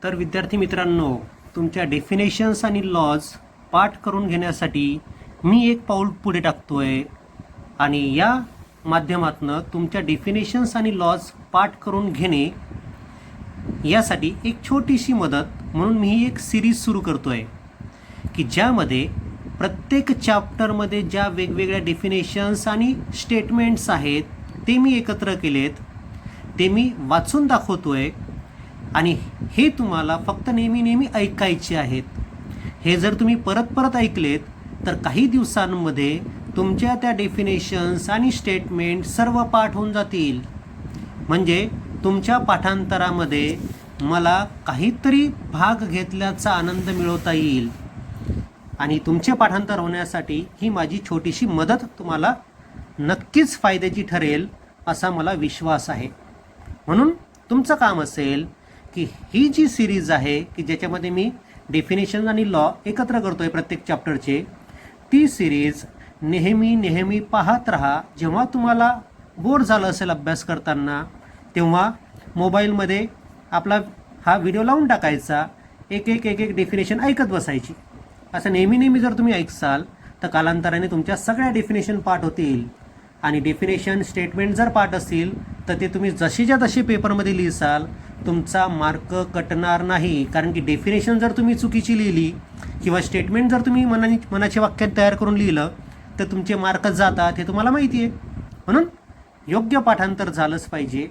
तर विद्यार्थी मित्रांनो, तुमच्या डेफिनेशन्स आणि लॉज पाठ करून घेण्यासाठी मी एक पाऊल पुढे टाकतोय आणि या माध्यमातून तुमच्या डेफिनेशन्स आणि लॉज पाठ करून घेणे यासाठी एक छोटीशी मदत म्हणून मी ही एक सिरीज सुरू करतोय की ज्यामध्ये प्रत्येक चॅप्टरमध्ये ज्या वेगवेगळ्या डेफिनेशन्स आणि स्टेटमेंट्स आहेत ते मी एकत्र केलेत, ते मी वाचून दाखवतोय आणि हे तुम्हाला फक्त नेहमी ऐकायचे आहेत. हे जर तुम्ही परत परत ऐकलेत तर काही दिवसांमध्ये तुमच्या त्या डेफिनेशन्स आणि स्टेटमेंट सर्व पाठ होऊन जातील. म्हणजे तुमच्या पाठांतरामध्ये मला काहीतरी भाग घेतल्याचा आनंद मिळवता येईल आणि तुमचे पाठांतर होण्यासाठी ही माझी छोटीशी मदत तुम्हाला नक्कीच फायद्याची ठरेल असा मला विश्वास आहे. म्हणून तुमचं काम असेल की ही जी सिरीज आहे की ज्याच्यामध्ये मी डेफिनेशन आणि लॉ एकत्र करतोय प्रत्येक चॅप्टरचे, ती सिरीज नेहमी पाहत राहा. जेव्हा तुम्हाला बोर झालं असेल अभ्यास करताना तेव्हा मोबाईलमध्ये आपला हा व्हिडिओ लावून टाकायचा, एक डेफिनेशन ऐकत बसायची. असं नेहमी जर तुम्ही ऐकसाल तर कालांतराने तुमच्या सगळ्या डेफिनेशन पाठ होतील आणि डेफिनेशन स्टेटमेंट जर पाठ असतील तर ते तुम्ही जशीच्या तशी पेपरमध्ये लिहिसाल, तुमचा मार्क कटणार नाही. कारण की डेफिनेशन जर तुम्ही चुकीची लिहिली किंवा स्टेटमेंट जर तुम्ही मनाचे वाक्य तयार करून लिहिलं तर तुमचे मार्क जातात, हे तुम्हाला माहिती आहे. म्हणून योग्य पाठांतर झालंच पाहिजे,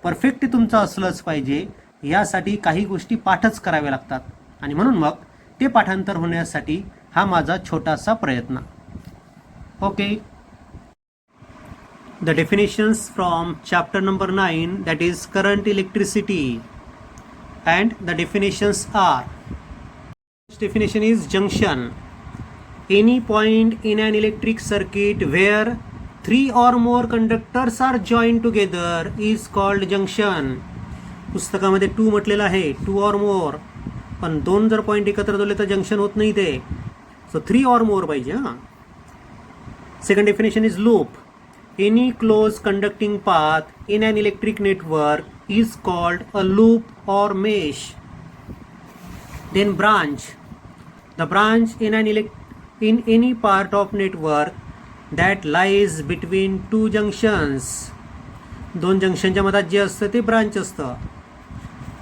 परफेक्ट तुमचं असलंच पाहिजे. यासाठी काही गोष्टी पाठच कराव्या लागतात आणि म्हणून मग ते पाठांतर होण्यासाठी हा माझा छोटासा प्रयत्न. Okay, the definitions from chapter number 9, that is current electricity, and the definitions are: first definition is junction. Any point in an electric circuit where 3 or more conductors are joined together is called junction. पुस्तकामध्ये 2 म्हटलेलं आहे, 2 or more, पण 2 जर point एकत्र जोडले तर junction होत नाही ते. सो 3 or more पाहिजे. हां. Second definition is loop. Any closed conducting path in an electric network is called a loop or mesh. Then branch. The branch in any part of network that lies between two junctions. दोन जंक्शनच्या मधात जे असतं ते branch असतं.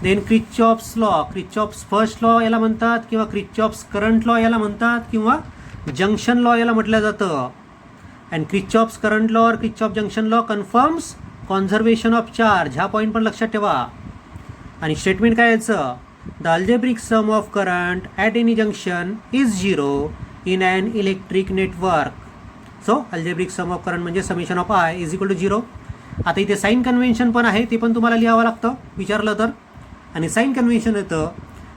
Then Kirchhoff's law. Kirchhoff's first law याला म्हणतात किंवा क्रिचॉफ्स करंट लॉ याला म्हणतात किंवा जंक्शन लॉ याला म्हटलं जातं. And Kirchhoff's current law or Kirchhoff junction law confirms conservation of charge. हा पॉईंट पण लक्षात ठेवा. आणि स्टेटमेंट काय याचं? The algebraic sum of current at any junction is 0 in an electric network. So algebraic sum of current म्हणजे summation of I is equal to 0. आता इथे साईन कन्व्हेन्शन पण आहे, ते पण तुम्हाला लिहावं लागतं विचारलं तर. आणि साईन कन्व्हेन्शन येतं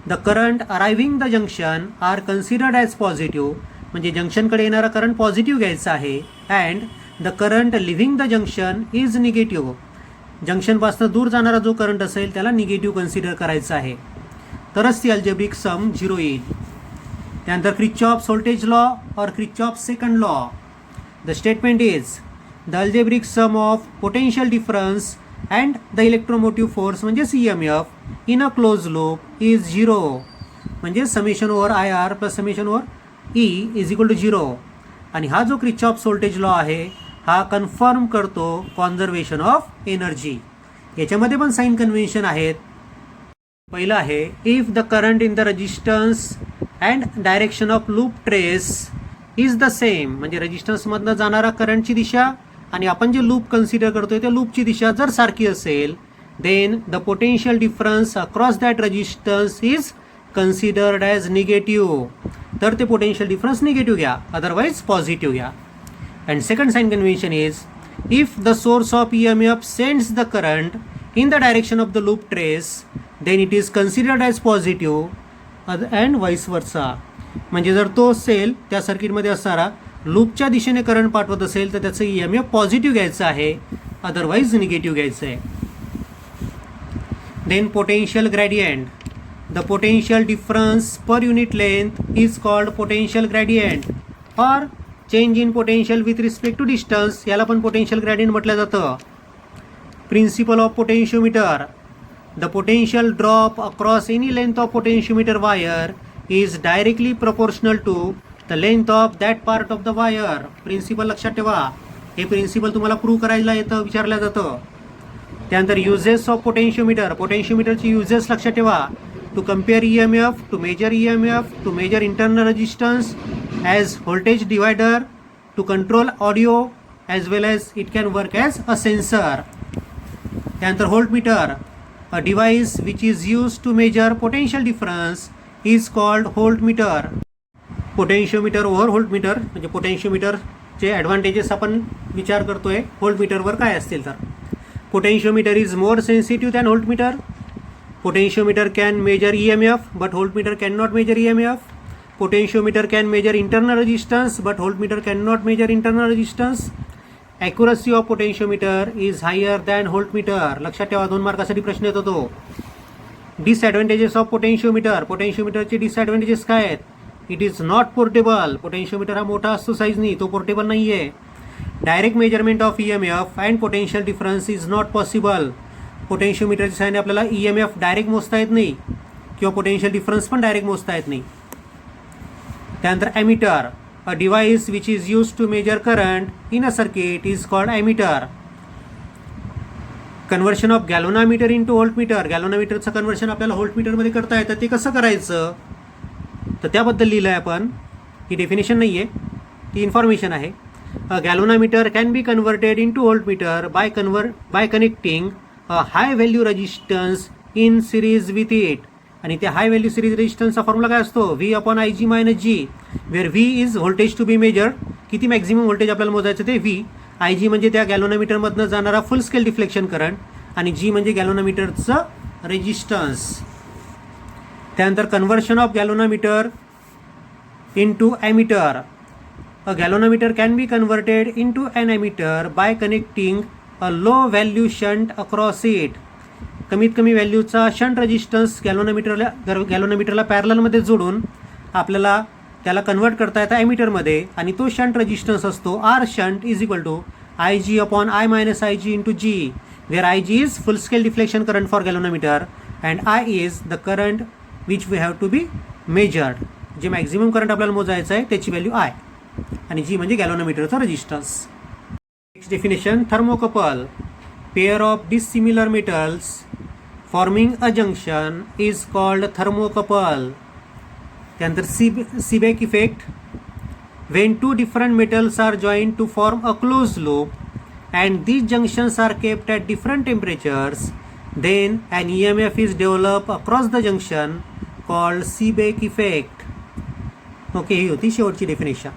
the current arriving the junction are considered as positive, म्हणजे जंक्शनकडे येणारा करंट पॉझिटिव्ह घ्यायचा आहे. And the current leaving the junction is negative, जंक्शनपासून दूर जाणारा जो करंट असेल त्याला निगेटिव्ह कन्सिडर करायचा आहे, तरच ती अल्जेब्रिक सम 0 येईल. त्यानंतर क्रिचॉफ्स व्होल्टेज लॉ और Kirchhoff's second law. The statement is the algebraic sum of potential difference and the electromotive force म्हणजे CMF in a close loop is 0, म्हणजे summation over IR plus summation over E is equal to 0. आणि हा जो Kirchhoff's voltage law आहे हा confirm करतो conservation of energy. याच्यामध्ये पण साईन कन्व्हेन्शन आहेत. पहिलं आहे if the current in the resistance and direction of loop trace is the same, म्हणजे रेजिस्टन्समधनं जाणारा करंटची दिशा आणि आपण जे लूप कन्सिडर करतोय त्या लूपची दिशा जर सारखी असेल, then the potential difference across that resistance is considered as negative. तर ते पोटेन्शियल डिफरन्स निगेटिव्ह घ्या, अदरवाईज पॉझिटिव्ह घ्या. And second sign convention is if the source of EMF sends the current in the direction of the loop trace then it is considered as positive and vice versa. म्हणजे जर तो असेल त्या सर्किटमध्ये असणारा लूपच्या दिशेने करंट पाठवत असेल तर त्याचं EMF पॉझिटिव्ह घ्यायचं आहे, अदरवाईज निगेटिव्ह घ्यायचं आहे. Then potential gradient. The potential difference per unit length is called potential gradient or change in potential with respect to distance, याला पण potential gradient म्हटलं जातं. Principle of potentiometer. the potential drop across any length of potentiometer wire is directly proportional to the length of that part of the wire. Principle लक्षात ठेवा, हे principal तुम्हाला prove करायला येतं, विचारलं जातं. त्यानंतर युजेस ऑफ पोटेन्शिओमीटर, पोटेन्शिओमीटरची युजेस लक्षात ठेवा. To compare EMF, to measure EMF, to measure internal resistance, as voltage divider, to control audio, as well as it can work as a sensor. त्यानंतर voltmeter, a device which is use to measure potential difference is called voltmeter. Potentiometer over voltmeter, म्हणजे पोटेन्शिओमीटरचे advantages आपण विचार करतोय व्होल्टमीटरवर काय असतील तर. Potentiometer is more sensitive than voltmeter. Potentiometer can major EMF but voltmeter cannot measure EMF. Potentiometer can measure internal resistance but voltmeter cannot measure internal resistance. Accuracy of potentiometer is higher than voltmeter. लक्षात ठेवा, 2 मार्कासाठी प्रश्न येतो तो. Disadvantages of potentiometer, पोटेन्शिओमीटरचे disadvantages काय आहेत? It is not portable, potentiometer हा मोठा असतो साईजनी, तो पोर्टेबल नाही आहे. Direct measurement of EMF and potential difference is not possible. पोटेन्शिओमीटरच्या सहाय्याने आपल्याला EMF डायरेक्ट मोजता येत नाही किंवा पोटेन्शियल डिफरन्स पण डायरेक्ट मोजता येत नाही. त्यानंतर ammeter, a device which is use to measure current in a circuit is called ammeter. Conversion of galvanometer into voltmeter, गॅलोनामीटरचं कन्व्हर्शन आपल्याला व्होल्टमीटरमध्ये करता येतं, ते कसं करायचं तर त्याबद्दल लिहिलं आहे आपण. ही डेफिनेशन नाही आहे, ती इन्फॉर्मेशन आहे. A galvanometer can be converted into voltmeter by connecting a high value resistance in series with it. आणि त्या हाय व्हॅल्यू सिरीज रेजिस्टन्सचा फॉर्म्युला काय असतो? V/IG - G, where V is voltage to be measured. किती maximum voltage आपल्याला मोजायचं ते V. IG म्हणजे त्या गॅलोनामीटरमधनं जाणारा फुल स्केल डिफ्लेक्शन करंट, आणि G म्हणजे गॅलोनामीटरचं रेजिस्टन्स. त्यानंतर conversion of galvanometer into ammeter. A galvanometer can be converted into an ammeter by connecting a low value shunt across it. कमीत कमी व्हॅल्यूचा शंट रेजिस्टन्स गॅलोनामीटरला पॅरललमध्ये जोडून आपल्याला त्याला कन्वर्ट करता येतं ॲमीटरमध्ये, आणि तो शंट रेजिस्टन्स असतो R shunt is equal to IG/I - IG into G, where IG is full scale deflection current for galvanometer and I is the current which we have to be measured. जे maximum current आपल्याला मोजायचं आहे त्याची value I, आणि G म्हणजे गॅलोनामीटरचा resistance. Next definition, thermocouple, pair of dissimilar metals forming a junction is called thermocouple. त्यानंतर Seebeck effect, when two different metals are joined to form a closed loop and these junctions are kept at different temperatures, then an EMF is developed across the junction called Seebeck effect. Okay, ही होती शेवटची definition.